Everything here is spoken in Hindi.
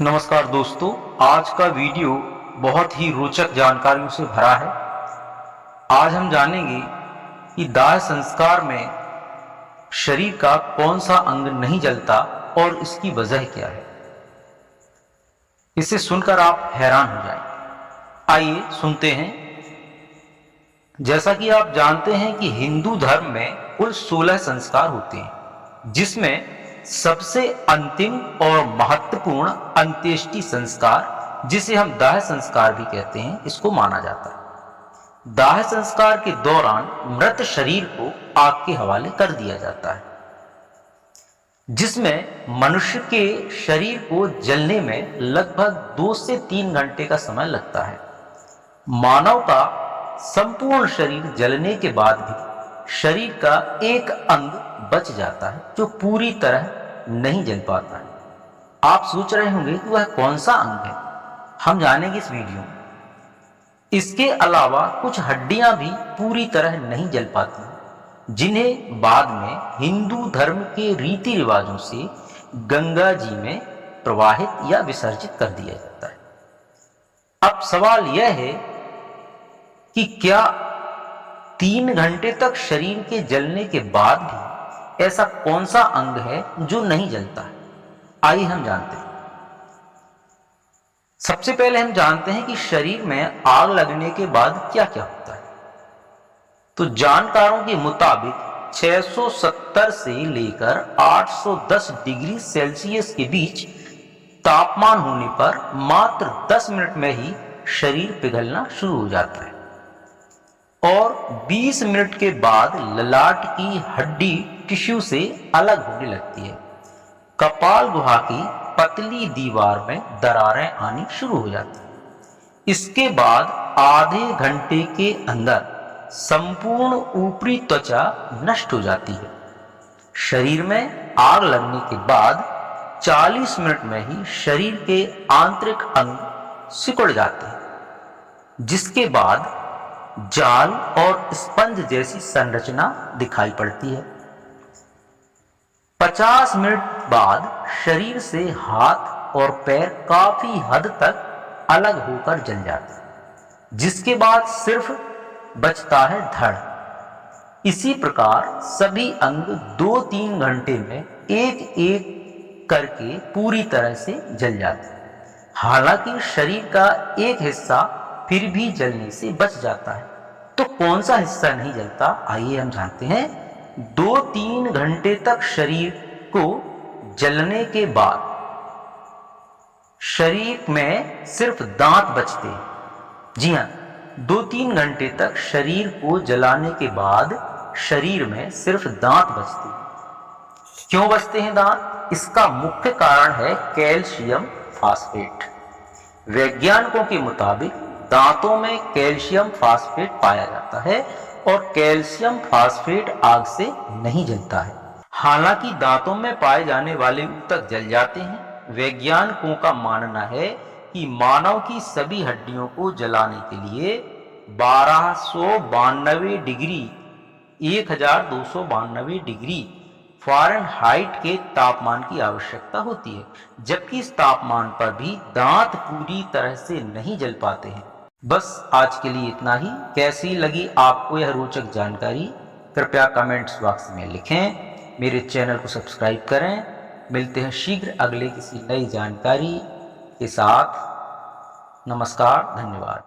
नमस्कार दोस्तों, आज का वीडियो बहुत ही रोचक जानकारियों से भरा है। आज हम जानेंगे कि दाह संस्कार में शरीर का कौन सा अंग नहीं जलता और इसकी वजह क्या है। इसे सुनकर आप हैरान हो जाएंगे। आइए सुनते हैं। जैसा कि आप जानते हैं कि हिंदू धर्म में कुल 16 संस्कार होते हैं, जिसमें सबसे अंतिम और महत्वपूर्ण अंत्येष्टि संस्कार, जिसे हम दाह संस्कार भी कहते हैं, इसको माना जाता है। दाह संस्कार के दौरान मृत शरीर को आग के हवाले कर दिया जाता है, जिसमें मनुष्य के शरीर को जलने में लगभग 2 से 3 घंटे का समय लगता है। मानव का संपूर्ण शरीर जलने के बाद भी शरीर का एक अंग बच जाता है जो पूरी तरह नहीं जल पाता है। आप सोच रहे होंगे कि वह कौन सा अंग है। हम जानेंगे इस वीडियो में। इसके अलावा कुछ हड्डियां भी पूरी तरह नहीं जल पाती हैं, जिन्हें बाद में हिंदू धर्म के रीति रिवाजों से गंगा जी में प्रवाहित या विसर्जित कर दिया जाता है। अब सवाल यह है कि क्या 3 घंटे तक शरीर के जलने के बाद भी ऐसा कौन सा अंग है जो नहीं जलता है। आइए हम जानते हैं। सबसे पहले हम जानते हैं कि शरीर में आग लगने के बाद क्या क्या होता है। तो जानकारों के मुताबिक 670 से लेकर 810 डिग्री सेल्सियस के बीच तापमान होने पर मात्र 10 मिनट में ही शरीर पिघलना शुरू हो जाता है और 20 मिनट के बाद ललाट की हड्डी टिश्यू से अलग होने लगती है। कपाल गुहा की पतली दीवार में दरारें आनी शुरू हो जाती हैं। इसके बाद आधे घंटे के अंदर संपूर्ण ऊपरी त्वचा नष्ट हो जाती है। शरीर में आग लगने के बाद 40 मिनट में ही शरीर के आंतरिक अंग सिकुड़ जाते हैं, जिसके बाद जाल और स्पंज जैसी संरचना दिखाई पड़ती है। 50 मिनट बाद शरीर से हाथ और पैर काफी हद तक अलग होकर जल जाते हैं, जिसके बाद सिर्फ बचता है धड़। इसी प्रकार सभी अंग 2-3 घंटे में एक एक करके पूरी तरह से जल जाते हैं। हालांकि शरीर का एक हिस्सा फिर भी जलने से बच जाता है। तो कौन सा हिस्सा नहीं जलता, आइए हम जानते हैं। 2-3 घंटे तक शरीर को जलने के बाद शरीर में सिर्फ दांत बचते हैं। जी हां, 2-3 घंटे तक शरीर को जलाने के बाद शरीर में सिर्फ दांत बचते हैं। क्यों बचते हैं दांत? इसका मुख्य कारण है कैल्शियम फास्फेट। वैज्ञानिकों के मुताबिक दांतों में कैल्शियम फास्फेट पाया जाता है और कैल्शियम फास्फेट आग से नहीं जलता है। हालांकि दांतों में पाए जाने वाले ऊतक जल जाते हैं। वैज्ञानिकों का मानना है कि मानव की सभी हड्डियों को जलाने के लिए 1292 डिग्री 1292 डिग्री फ़ारेनहाइट के तापमान की आवश्यकता होती है, जबकि इस तापमान पर भी दांत पूरी तरह से नहीं जल पाते हैं। बस आज के लिए इतना ही। कैसी लगी आपको यह रोचक जानकारी, कृपया कमेंट्स बॉक्स में लिखें। मेरे चैनल को सब्सक्राइब करें। मिलते हैं शीघ्र अगले किसी नई जानकारी के साथ। नमस्कार, धन्यवाद।